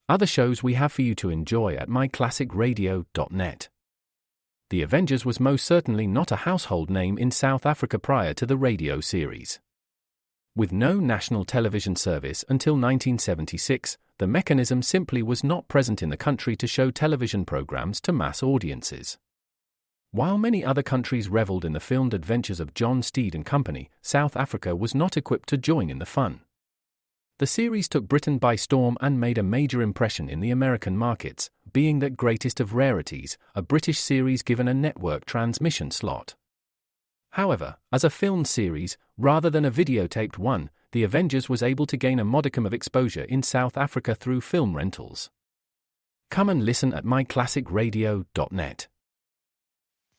other shows we have for you to enjoy at myclassicradio.net. The Avengers was most certainly not a household name in South Africa prior to the radio series. With no national television service until 1976, the mechanism simply was not present in the country to show television programs to mass audiences. While many other countries reveled in the filmed adventures of John Steed and company, South Africa was not equipped to join in the fun. The series took Britain by storm and made a major impression in the American markets, being that greatest of rarities, a British series given a network transmission slot. However, as a filmed series, rather than a videotaped one, The Avengers was able to gain a modicum of exposure in South Africa through film rentals. Come and listen at myclassicradio.net.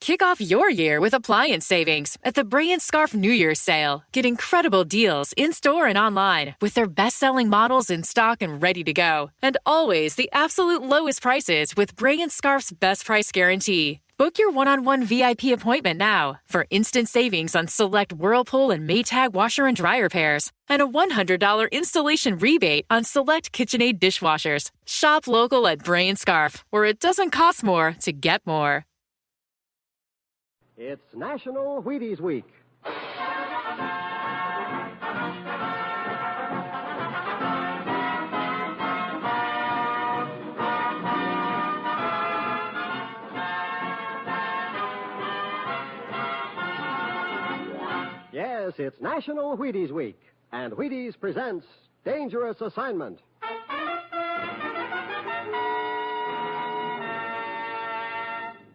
Kick off your year with appliance savings at the Bray & Scarf New Year's sale. Get incredible deals in-store and online with their best-selling models in stock and ready to go. And always the absolute lowest prices with Bray & Scarf's best price guarantee. Book your one-on-one VIP appointment now for instant savings on select Whirlpool and Maytag washer and dryer pairs and a $100 installation rebate on select KitchenAid dishwashers. Shop local at Bray & Scarf, where it doesn't cost more to get more. It's National Wheaties Week. Yes, it's National Wheaties Week, and Wheaties presents Dangerous Assignment.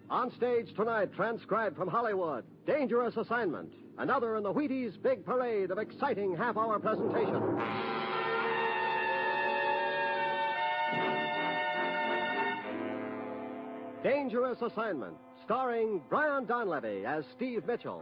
On stage tonight, transcribed from Hollywood, Dangerous Assignment, another in the Wheaties big parade of exciting half-hour presentation. Dangerous Assignment, starring Brian Donlevy as Steve Mitchell.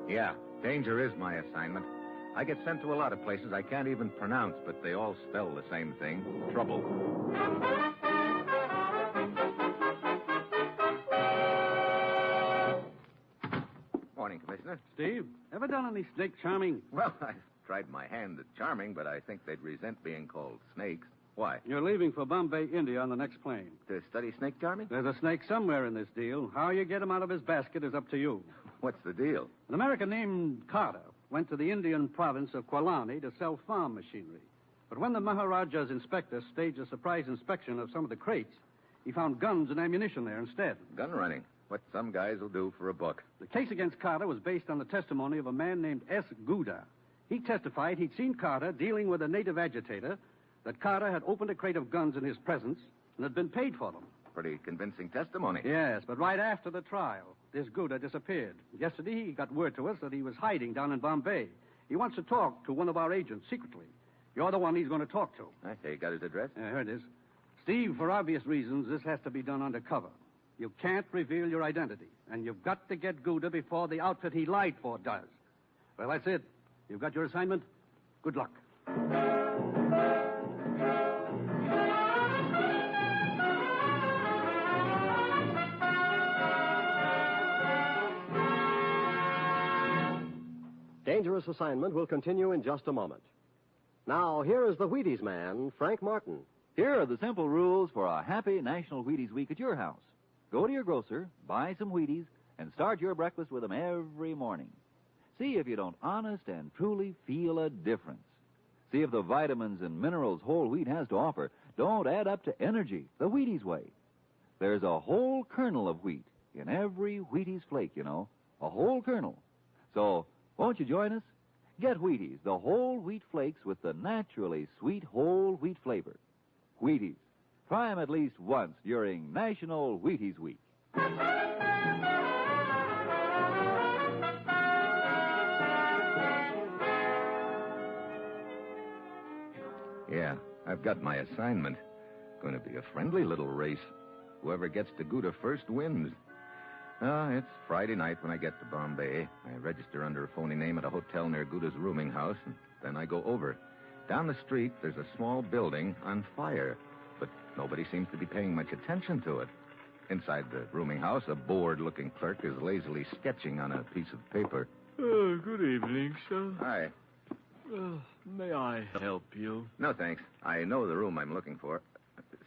Yeah, danger is my assignment. I get sent to a lot of places I can't even pronounce, but they all spell the same thing, trouble. Morning, Commissioner. Steve, ever done any snake charming? Well, I've tried my hand at charming, but I think they'd resent being called snakes. Why? You're leaving for Bombay, India on the next plane. To study snake charming? There's a snake somewhere in this deal. How you get him out of his basket is up to you. What's the deal? An American named Carter went to the Indian province of Kwalani to sell farm machinery. But when the Maharaja's inspector staged a surprise inspection of some of the crates, he found guns and ammunition there instead. Gun running. What some guys will do for a buck. The case against Carter was based on the testimony of a man named S. Gouda. He testified he'd seen Carter dealing with a native agitator, that Carter had opened a crate of guns in his presence and had been paid for them. Pretty convincing testimony. Yes, but right after the trial, this Gouda disappeared. Yesterday, he got word to us that he was hiding down in Bombay. He wants to talk to one of our agents secretly. You're the one he's going to talk to. Okay, you got his address? Yeah, here it is. Steve, for obvious reasons, this has to be done undercover. You can't reveal your identity, and you've got to get Gouda before the outfit he lied for does. Well, that's it. You've got your assignment. Good luck. Dangerous Assignment will continue in just a moment. Now, here is the Wheaties man, Frank Martin. Here are the simple rules for a happy National Wheaties Week at your house. Go to your grocer, buy some Wheaties, and start your breakfast with them every morning. See if you don't honest and truly feel a difference. See if the vitamins and minerals whole wheat has to offer don't add up to energy the Wheaties way. There's a whole kernel of wheat in every Wheaties flake, you know. A whole kernel. So, won't you join us? Get Wheaties, the whole wheat flakes with the naturally sweet whole wheat flavor. Wheaties. Try them at least once during National Wheaties Week. Yeah, I've got my assignment. Going to be a friendly little race. Whoever gets to Gouda first wins. It's Friday night when I get to Bombay. I register under a phony name at a hotel near Gouda's rooming house, and then I go over. Down the street, there's a small building on fire, but nobody seems to be paying much attention to it. Inside the rooming house, a bored-looking clerk is lazily sketching on a piece of paper. Good evening, sir. Hi. May I help you? No, thanks. I know the room I'm looking for.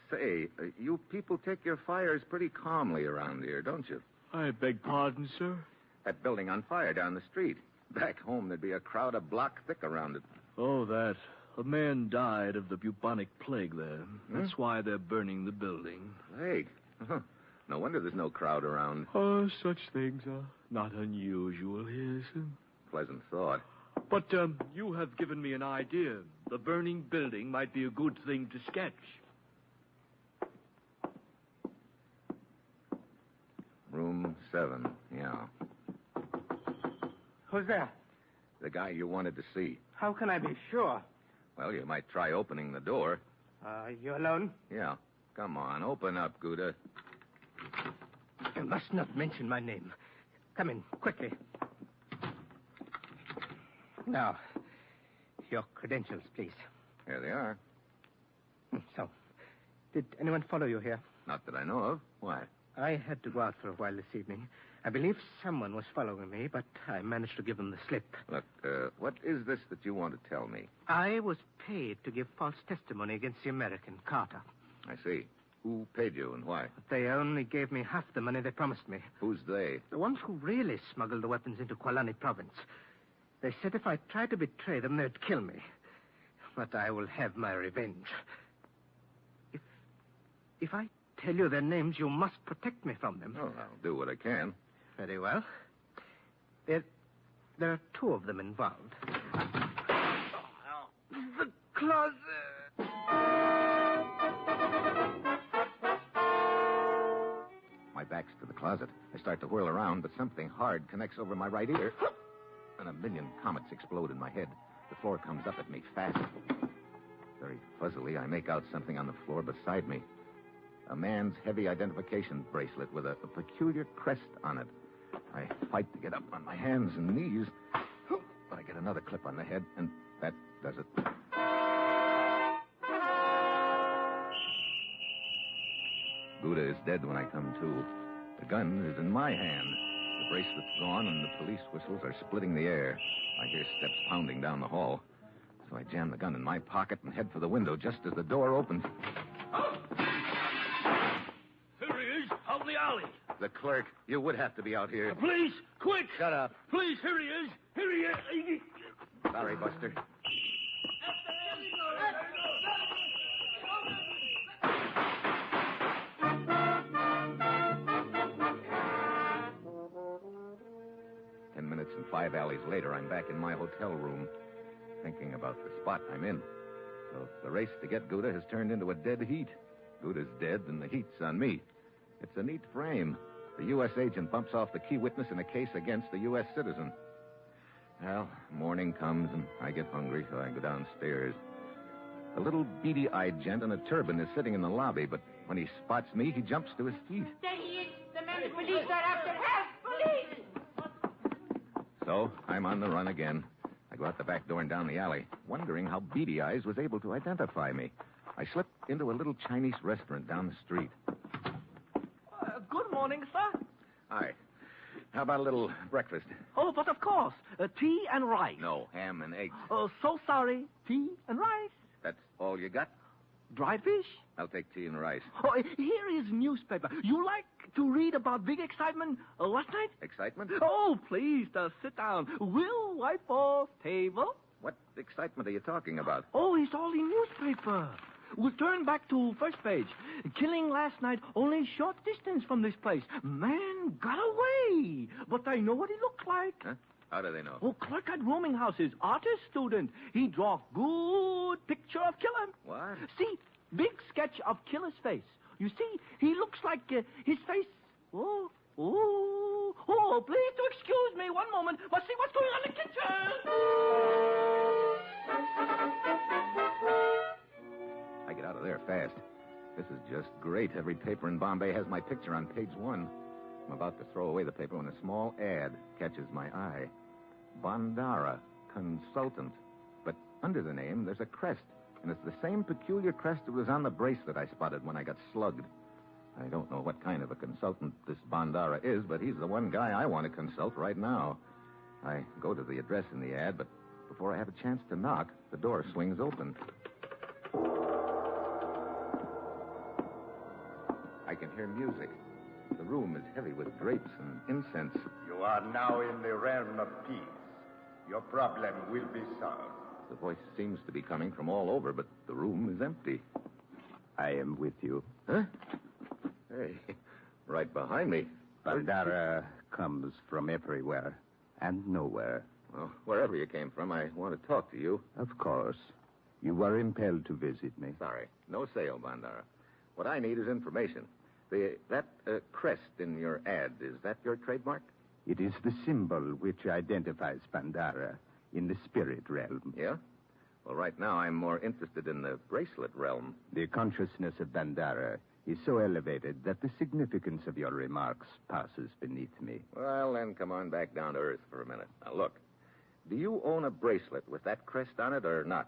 Say, you people take your fires pretty calmly around here, don't you? I beg pardon, sir? That building on fire down the street. Back home, there'd be a crowd a block thick around it. Oh, that. A man died of the bubonic plague there. That's why they're burning the building. Plague? Huh. No wonder there's no crowd around. Oh, such things are not unusual here, sir. Pleasant thought. But you have given me an idea. The burning building might be a good thing to sketch. Room 7, yeah. Who's there? The guy you wanted to see. How can I be sure? Well, you might try opening the door. You alone? Yeah. Come on, open up, Gouda. You must not mention my name. Come in, quickly. Now, your credentials, please. Here they are. So, did anyone follow you here? Not that I know of. Why? I had to go out for a while this evening. I believe someone was following me, but I managed to give them the slip. Look, what is this that you want to tell me? I was paid to give false testimony against the American, Carter. I see. Who paid you and why? But they only gave me half the money they promised me. Who's they? The ones who really smuggled the weapons into Kualani province. They said if I tried to betray them, they'd kill me. But I will have my revenge. If I tell you their names, you must protect me from them. Oh, I'll do what I can. Very well. There are 2 of them involved. The closet. My back's to the closet. I start to whirl around, but something hard connects over my right ear. And a million comets explode in my head. The floor comes up at me fast. Very fuzzily, I make out something on the floor beside me. A man's heavy identification bracelet with a peculiar crest on it. I fight to get up on my hands and knees, but I get another clip on the head, and that does it. Gouda is dead when I come to. The gun is in my hand. The bracelet's gone, and the police whistles are splitting the air. I hear steps pounding down the hall. So I jam the gun in my pocket and head for the window just as the door opens. Here he is, out in the alley. The clerk, you would have to be out here. Police, quick! Shut up. Police, here he is. Here he is. Sorry, Buster. And 5 alleys later, I'm back in my hotel room, thinking about the spot I'm in. So the race to get Gouda has turned into a dead heat. Gouda's dead, and the heat's on me. It's a neat frame. The U.S. agent bumps off the key witness in a case against the U.S. citizen. Well, morning comes, and I get hungry, so I go downstairs. A little beady-eyed gent in a turban is sitting in the lobby, but when he spots me, he jumps to his feet. There he is. The man the police are after. Help! Police! So I'm on the run again. I go out the back door and down the alley, wondering how Beady Eyes was able to identify me. I slip into a little Chinese restaurant down the street. Good morning, sir. Hi. How about a little breakfast? Oh, but of course. Tea and rice. No, ham and eggs. Oh, so sorry. Tea and rice. That's all you got? Dried fish? I'll take tea and rice. Oh, here is newspaper. You like to read about big excitement last night? Excitement? Oh, please, sit down. We'll wipe off table. What excitement are you talking about? Oh, it's all in newspaper. We'll turn back to first page. Killing last night, only short distance from this place. Man got away. But I know what he looked like. Huh? How do they know? Oh, clerk at rooming houses, artist student. He draw good picture of killer. What? See, big sketch of killer's face. You see, he looks like his face. Oh, please to excuse me. One moment. Must see what's going on in the kitchen. I get out of there fast. This is just great. Every paper in Bombay has my picture on page 1. I'm about to throw away the paper when a small ad catches my eye. Bandara, consultant. But under the name, there's a crest. And it's the same peculiar crest that was on the bracelet I spotted when I got slugged. I don't know what kind of a consultant this Bandara is, but he's the one guy I want to consult right now. I go to the address in the ad, but before I have a chance to knock, the door swings open. I can hear music. The room is heavy with drapes and incense. You are now in the realm of peace. Your problem will be solved. The voice seems to be coming from all over, but the room is empty. I am with you. Huh? Hey, right behind me. Bandara comes from everywhere and nowhere. Well, wherever you came from, I want to talk to you. Of course. You were impelled to visit me. Sorry. No sale, Bandara. What I need is information. That crest in your ad, is that your trademark? It is the symbol which identifies Bandara in the spirit realm. Yeah? Well, right now I'm more interested in the bracelet realm. The consciousness of Bandara is so elevated that the significance of your remarks passes beneath me. Well, then come on back down to earth for a minute. Now, look. Do you own a bracelet with that crest on it or not?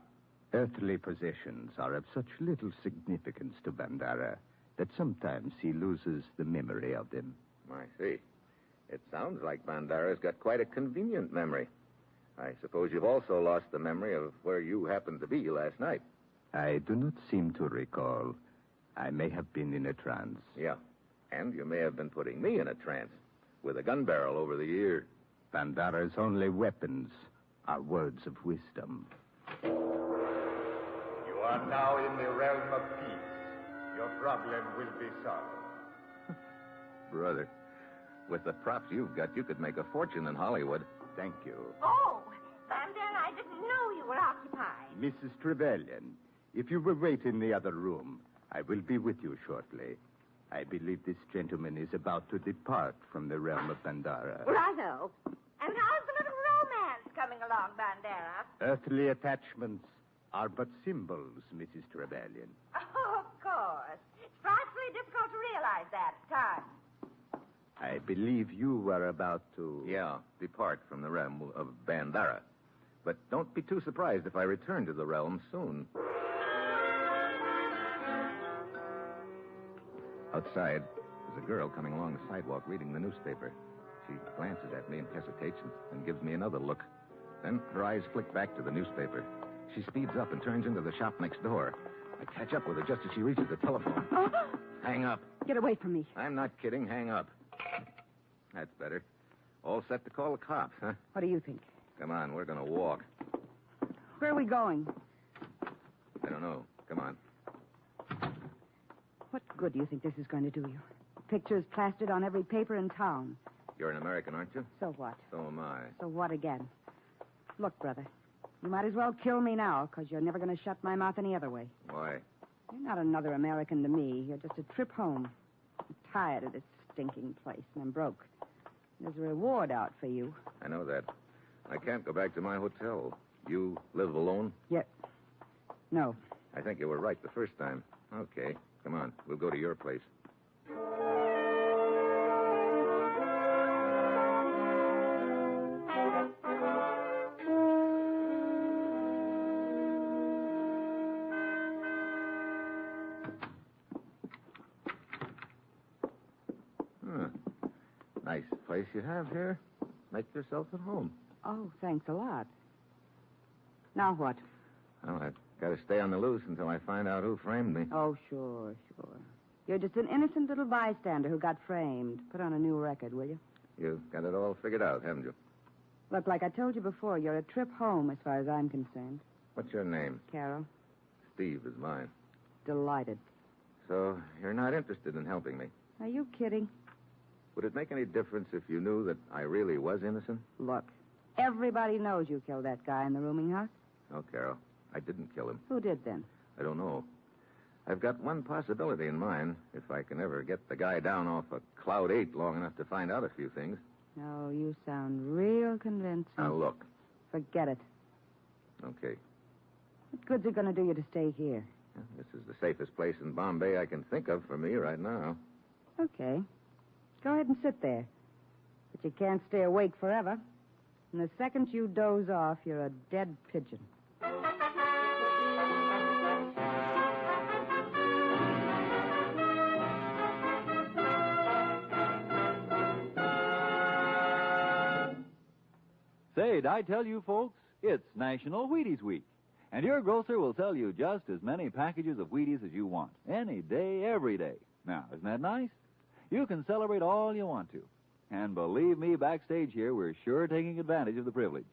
Earthly possessions are of such little significance to Bandara that sometimes he loses the memory of them. I see. It sounds like Bandara's got quite a convenient memory. I suppose you've also lost the memory of where you happened to be last night. I do not seem to recall. I may have been in a trance. Yeah. And you may have been putting me in a trance with a gun barrel over the ear. Bandara's only weapons are words of wisdom. You are now in the realm of peace. Your problem will be solved. Brother, with the props you've got, you could make a fortune in Hollywood. Thank you. Oh, Bandara, I didn't know you were occupied. Mrs. Trevelyan, if you will wait in the other room, I will be with you shortly. I believe this gentleman is about to depart from the realm of Bandara. Righto. And how's the little romance coming along, Bandara? Earthly attachments are but symbols, Mrs. Trevelyan. Oh, of course. It's frightfully difficult to realize that at times. I believe you were about to... Yeah, depart from the realm of Bandara. But don't be too surprised if I return to the realm soon. Outside, there's a girl coming along the sidewalk reading the newspaper. She glances at me and hesitates and gives me another look. Then her eyes flick back to the newspaper. She speeds up and turns into the shop next door. I catch up with her just as she reaches the telephone. Oh. Hang up. Get away from me. I'm not kidding. Hang up. That's better. All set to call the cops, huh? What do you think? Come on, we're going to walk. Where are we going? I don't know. Come on. What good do you think this is going to do you? Pictures plastered on every paper in town. You're an American, aren't you? So what? So am I. So what again? Look, brother, you might as well kill me now, because you're never going to shut my mouth any other way. Why? You're not another American to me. You're just a trip home. I'm tired of this stinking place, and I'm broke. There's a reward out for you. I know that. I can't go back to my hotel. You live alone? Yeah. No. I think you were right the first time. Okay. Come on. We'll go to your place. Nice place you have here. Make yourself at home. Oh, thanks a lot. Now what? Well, I've got to stay on the loose until I find out who framed me. Oh, sure. You're just an innocent little bystander who got framed. Put on a new record, will you? You've got it all figured out, haven't you? Look, like I told you before, you're a trip home as far as I'm concerned. What's your name? Carol. Steve is mine. Delighted. So you're not interested in helping me? Are you kidding? Would it make any difference if you knew that I really was innocent? Look, everybody knows you killed that guy in the rooming house. No, Carol. I didn't kill him. Who did then? I don't know. I've got one possibility in mind, if I can ever get the guy down off a Cloud 8 long enough to find out a few things. Oh, you sound real convincing. Now, look. Forget it. Okay. What good's it going to do you to stay here? Well, this is the safest place in Bombay I can think of for me right now. Okay. Go ahead and sit there. But you can't stay awake forever. And the second you doze off, you're a dead pigeon. Say, did I tell you folks, it's National Wheaties Week. And your grocer will sell you just as many packages of Wheaties as you want, any day, every day. Now, isn't that nice? You can celebrate all you want to. And believe me, backstage here, we're sure taking advantage of the privilege.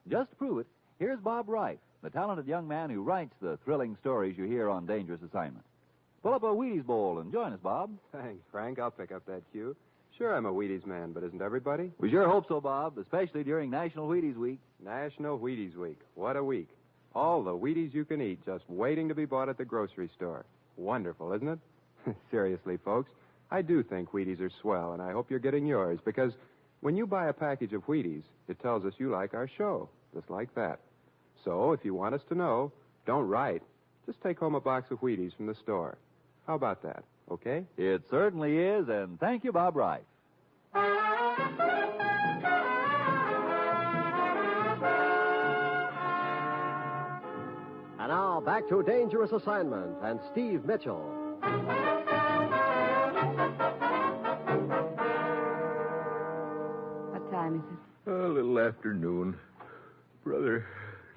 Just to prove it, here's Bob Reif, the talented young man who writes the thrilling stories you hear on Dangerous Assignment. Pull up a Wheaties bowl and join us, Bob. Thanks, Frank. I'll pick up that cue. Sure, I'm a Wheaties man, but isn't everybody? We sure hope so, Bob, especially during National Wheaties Week. National Wheaties Week. What a week. All the Wheaties you can eat just waiting to be bought at the grocery store. Wonderful, isn't it? Seriously, folks, I do think Wheaties are swell, and I hope you're getting yours, because when you buy a package of Wheaties, it tells us you like our show, just like that. So, if you want us to know, don't write. Just take home a box of Wheaties from the store. How about that, okay? It certainly is, and thank you, Bob Reif. And now, back to Dangerous Assignment and Steve Mitchell. What time is it? A little afternoon. Brother,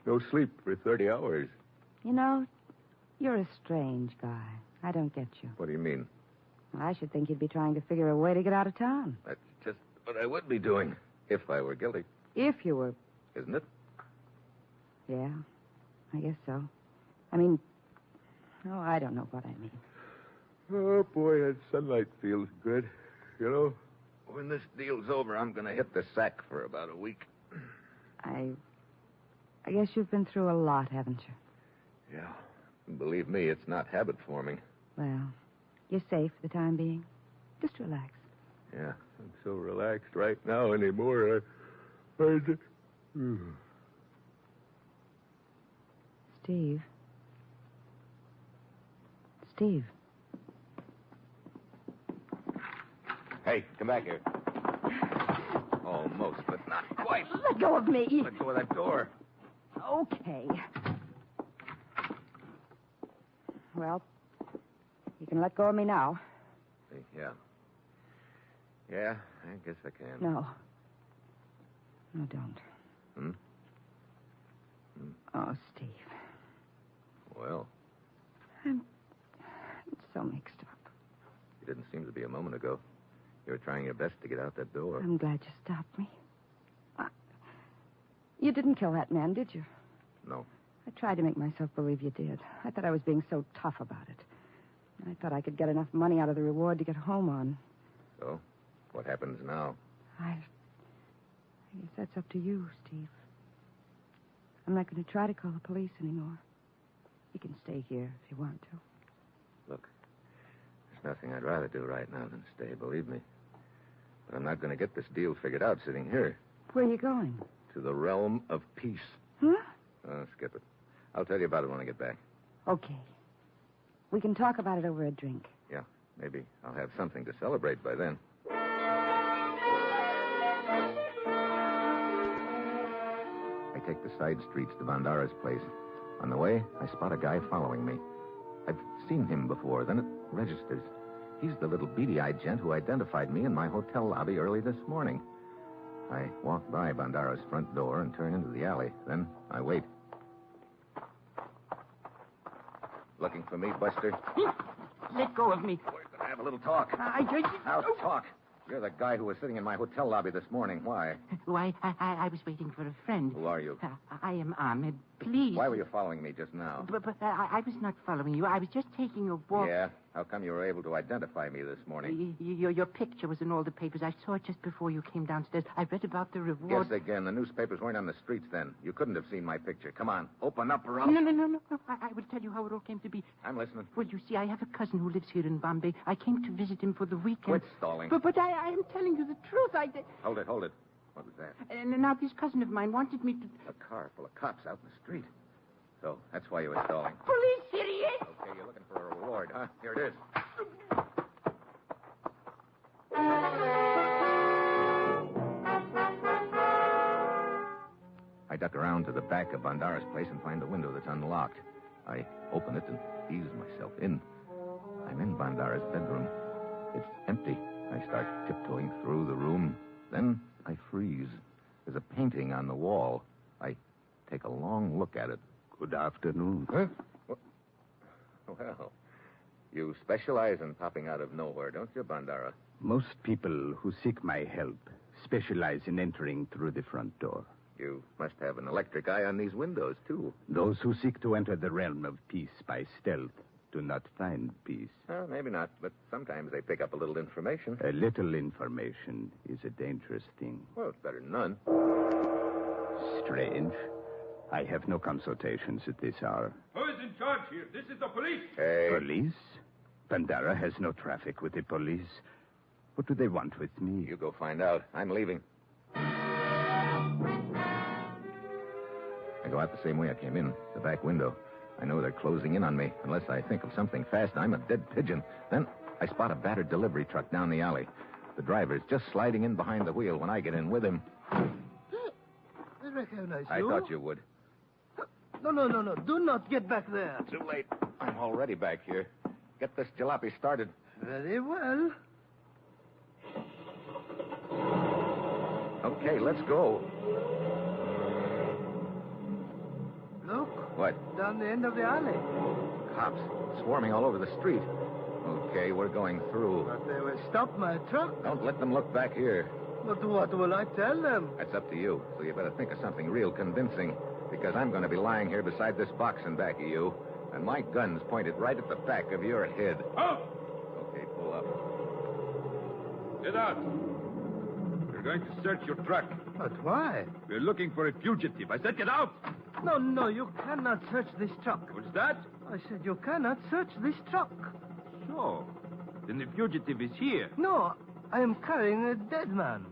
no sleep for 30 hours. You know, you're a strange guy. I don't get you. What do you mean? I should think you'd be trying to figure a way to get out of town. That's just what I would be doing if I were guilty. If you were... Isn't it? Yeah, I guess so. I mean... Oh, I don't know what I mean. Oh, boy, that sunlight feels good. You know, when this deal's over, I'm going to hit the sack for about a week. I guess you've been through a lot, haven't you? Yeah. Believe me, it's not habit forming. Well, you're safe for the time being. Just relax. Yeah, I'm so relaxed right now anymore. Steve. Steve. Hey, come back here. Almost, but not quite. Let go of me. Let go of that door. Okay. Well, you can let go of me now. Yeah. Yeah, I guess I can. No. No, don't. Oh, Steve. Well, I'm so mixed up. you didn't seem to be a moment ago. You were trying your best to get out that door. I'm glad you stopped me. You didn't kill that man, did you? No. I tried to make myself believe you did. I thought I was being so tough about it. I thought I could get enough money out of the reward to get home on. So, what happens now? I guess that's up to you, Steve. I'm not going to try to call the police anymore. You can stay here if you want to. Look, there's nothing I'd rather do right now than stay, believe me. But I'm not going to get this deal figured out sitting here. Where are you going? To the realm of peace. Huh? Skip it. I'll tell you about it when I get back. Okay. We can talk about it over a drink. Yeah, maybe I'll have something to celebrate by then. I take the side streets to Bandara's place. On the way, I spot a guy following me. I've seen him before, then it registers. He's the little beady-eyed gent who identified me in my hotel lobby early this morning. I walk by Bandara's front door and turn into the alley. Then I wait. Looking for me, Buster? Let go of me. We're going to have a little talk. I just... Now, talk. You're the guy who was sitting in my hotel lobby this morning. Why? Why, I was waiting for a friend. Who are you? I am Ahmed. Please. Why were you following me just now? But I was not following you. I was just taking a walk. Yeah? How come you were able to identify me this morning? Your picture was in all the papers. I saw it just before you came downstairs. I read about the reward. Guess again. The newspapers weren't on the streets then. You couldn't have seen my picture. Come on. Open up or else... No. I will tell you how it all came to be. I'm listening. Well, you see, I have a cousin who lives here in Bombay. I came to visit him for the weekend. Quit stalling. But I am telling you the truth. Hold it. What was that? And now this cousin of mine wanted me to... A car full of cops out in the street. So, that's why you were stalling. Police, idiot! Okay, you're looking for a reward, huh? Here it is. I duck around to the back of Bandara's place and find a window that's unlocked. I open it and ease myself in. I'm in Bandara's bedroom. It's empty. I start tiptoeing through the room. Then I freeze. There's a painting on the wall. I take a long look at it. Good afternoon. Huh? Well, you specialize in popping out of nowhere, don't you, Bandara? Most people who seek my help specialize in entering through the front door. You must have an electric eye on these windows, too. Those who seek to enter the realm of peace by stealth do not find peace. Well, maybe not, but sometimes they pick up a little information. A little information is a dangerous thing. Well, it's better than none. Strange. I have no consultations at this hour. Who is in charge here? This is the police. Hey. Police? Bandara has no traffic with the police. What do they want with me? You go find out. I'm leaving. I go out the same way I came in, the back window. I know they're closing in on me. Unless I think of something fast, I'm a dead pigeon. Then I spot a battered delivery truck down the alley. The driver's just sliding in behind the wheel when I get in with him. I recognize you. I thought you would. No. Do not get back there. Too late. I'm already back here. Get this jalopy started. Very well. Okay, let's go. Look. What? Down the end of the alley. Cops swarming all over the street. Okay, we're going through. But they will stop my truck. Don't let them look back here. But what will I tell them? That's up to you. So you better think of something real convincing. Because I'm going to be lying here beside this box in back of you. And my gun's pointed right at the back of your head. Halt! Okay, pull up. Get out. We're going to search your truck. But why? We're looking for a fugitive. I said get out. No, you cannot search this truck. What's that? I said you cannot search this truck. So, then the fugitive is here. No, I am carrying a dead man.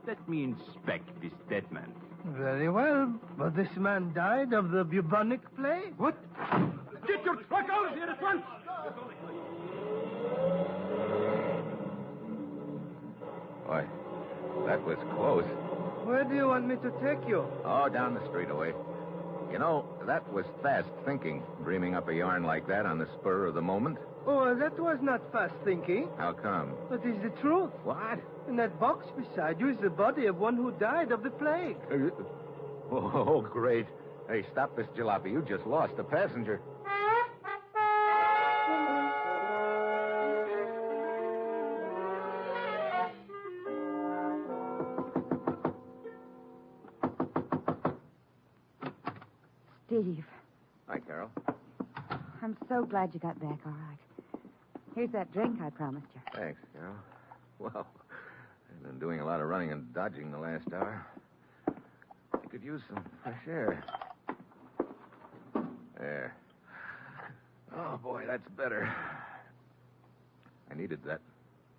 Let me inspect this dead man. Very well, but this man died of the bubonic plague. What? Get your truck out of here at once! Boy, that was close. Where do you want me to take you? Oh, down the street away. You know, that was fast thinking, dreaming up a yarn like that on the spur of the moment. Oh, that was not fast thinking. How come? That is the truth. What? In that box beside you is the body of one who died of the plague. Oh, great. Hey, stop this jalopy. You just lost a passenger. Steve, Hi, Carol. I'm so glad you got back all right. Here's that drink I promised you. Thanks, Carol. Well, I've been doing a lot of running and dodging the last hour. I could use some fresh air. There. Oh, boy, that's better. I needed that.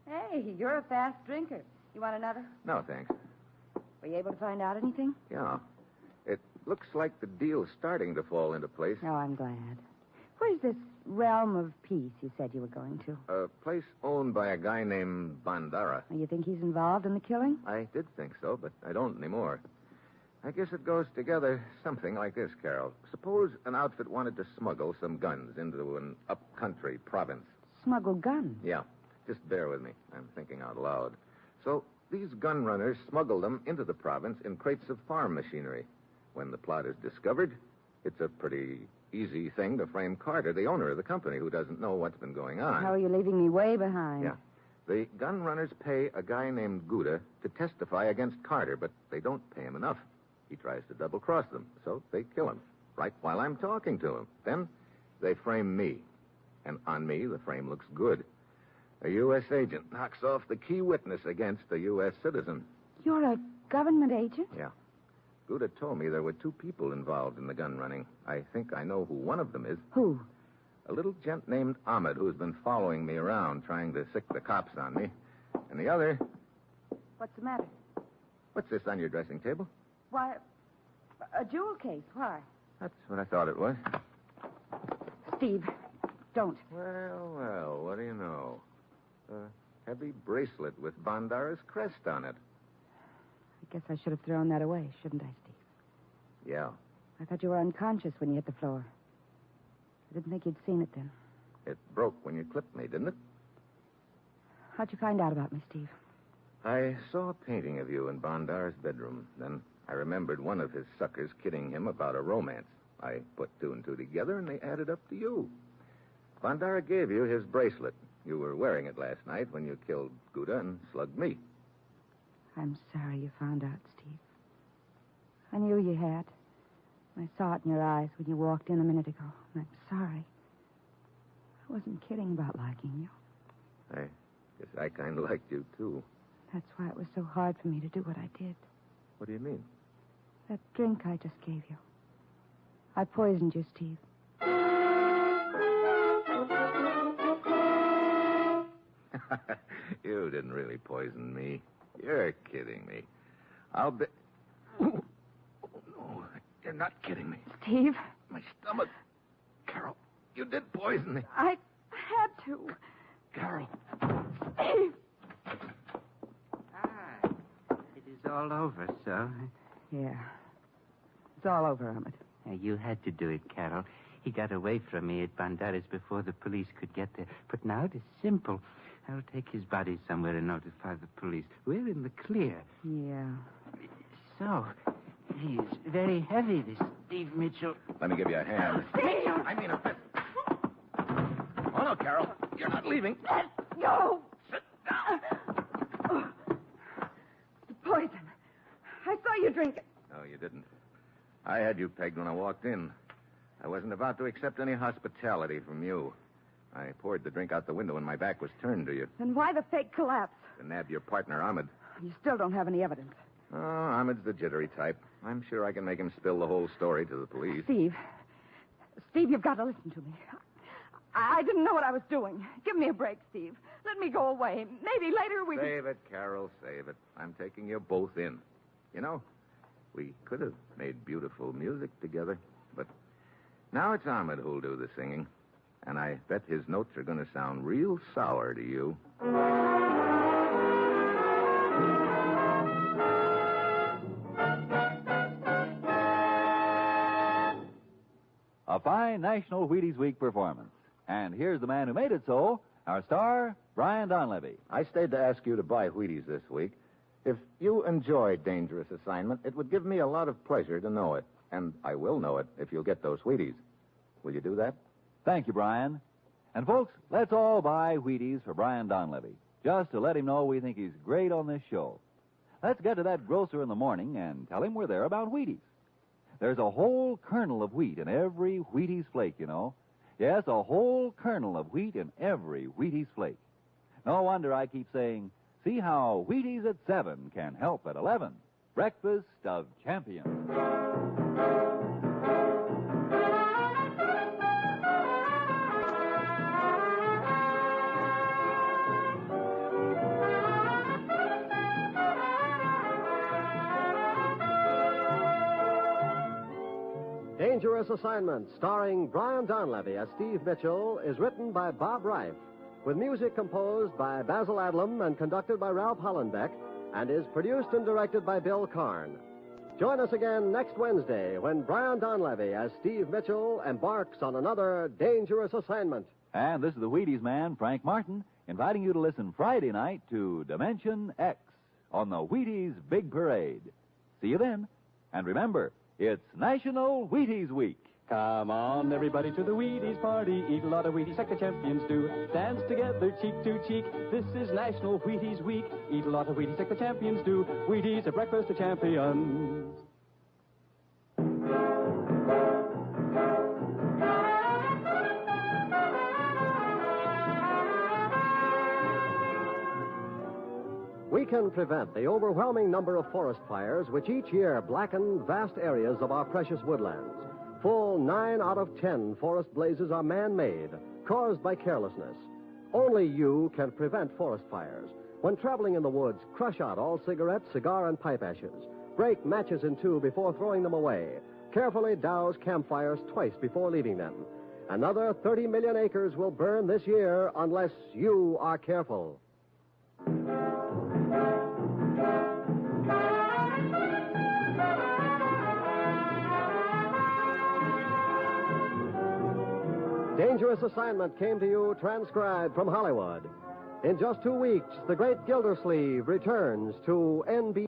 Hey, you're a fast drinker. You want another? No, thanks. Were you able to find out anything? Yeah. It looks like the deal's starting to fall into place. Oh, I'm glad. Where's this realm of peace you said you were going to? A place owned by a guy named Bandara. You think he's involved in the killing? I did think so, but I don't anymore. I guess it goes together something like this, Carol. Suppose an outfit wanted to smuggle some guns into an up-country province. Smuggle guns? Yeah. Just bear with me. I'm thinking out loud. So these gun runners smuggle them into the province in crates of farm machinery. When the plot is discovered, it's a pretty easy thing to frame Carter, the owner of the company, who doesn't know what's been going on. How are you leaving me way behind? Yeah. The gun runners pay a guy named Gouda to testify against Carter, but they don't pay him enough. He tries to double-cross them, so they kill him, right while I'm talking to him. Then they frame me, and on me, the frame looks good. A U.S. agent knocks off the key witness against a U.S. citizen. You're a government agent? Yeah. Gouda told me there were two people involved in the gun running. I think I know who one of them is. Who? A little gent named Ahmed who's been following me around, trying to sick the cops on me. And the other... What's the matter? What's this on your dressing table? Why, a jewel case. Why? That's what I thought it was. Steve, don't. Well, what do you know? A heavy bracelet with Bandara's crest on it. I guess I should have thrown that away, shouldn't I, Steve? Yeah. I thought you were unconscious when you hit the floor. I didn't think you'd seen it then. It broke when you clipped me, didn't it? How'd you find out about me, Steve? I saw a painting of you in Bondar's bedroom. Then I remembered one of his suckers kidding him about a romance. I put two and two together, and they added up to you. Bondar gave you his bracelet. You were wearing it last night when you killed Gouda and slugged me. I'm sorry you found out, Steve. I knew you had. I saw it in your eyes when you walked in a minute ago. And I'm sorry. I wasn't kidding about liking you. I guess I kind of liked you, too. That's why it was so hard for me to do what I did. What do you mean? That drink I just gave you. I poisoned you, Steve. You didn't really poison me. You're kidding me. I'll bet... Oh, no. You're not kidding me. Steve? My stomach. Carol, you did poison me. I had to. Carol. Steve! It is all over, so. Yeah. It's all over, Ahmed. You had to do it, Carol. He got away from me at Bandaras before the police could get there. But now it is simple. I'll take his body somewhere and notify the police. We're in the clear. Yeah. So, he's very heavy, this Steve Mitchell. Let me give you a hand. Steve! I mean a fist. Oh, no, Carol. You're not leaving. Let go! Sit down. The poison. I saw you drink it. No, you didn't. I had you pegged when I walked in. I wasn't about to accept any hospitality from you. I poured the drink out the window when my back was turned to you. Then why the fake collapse? To nab your partner, Ahmed. You still don't have any evidence. Oh, Ahmed's the jittery type. I'm sure I can make him spill the whole story to the police. Steve, you've got to listen to me. I didn't know what I was doing. Give me a break, Steve. Let me go away. Maybe later we... Save it, Carol, save it. I'm taking you both in. You know, we could have made beautiful music together, but now it's Ahmed who'll do the singing. And I bet his notes are going to sound real sour to you. A fine National Wheaties Week performance. And here's the man who made it so, our star, Brian Donlevy. I stayed to ask you to buy Wheaties this week. If you enjoy Dangerous Assignment, it would give me a lot of pleasure to know it. And I will know it if you'll get those Wheaties. Will you do that? Thank you, Brian. And, folks, let's all buy Wheaties for Brian Donlevy, just to let him know we think he's great on this show. Let's get to that grocer in the morning and tell him we're there about Wheaties. There's a whole kernel of wheat in every Wheaties flake, you know. Yes, a whole kernel of wheat in every Wheaties flake. No wonder I keep saying, see how Wheaties at 7 can help at 11. Breakfast of Champions. Dangerous Assignment, starring Brian Donlevy as Steve Mitchell, is written by Bob Reif, with music composed by Basil Adlam and conducted by Ralph Hollenbeck, and is produced and directed by Bill Karn. Join us again next Wednesday when Brian Donlevy as Steve Mitchell embarks on another dangerous assignment. And this is the Wheaties man, Frank Martin, inviting you to listen Friday night to Dimension X on the Wheaties Big Parade. See you then. And remember, it's National Wheaties Week. Come on, everybody, to the Wheaties party. Eat a lot of Wheaties like the champions do. Dance together, cheek to cheek. This is National Wheaties Week. Eat a lot of Wheaties like the champions do. Wheaties, a breakfast of champions. We can prevent the overwhelming number of forest fires which each year blacken vast areas of our precious woodlands. Full 9 out of 10 forest blazes are man-made, caused by carelessness. Only you can prevent forest fires. When traveling in the woods, crush out all cigarette, cigar, and pipe ashes. Break matches in two before throwing them away. Carefully douse campfires twice before leaving them. Another 30 million acres will burn this year unless you are careful. Dangerous Assignment came to you transcribed from Hollywood. In just 2 weeks, the great Gildersleeve returns to NBC.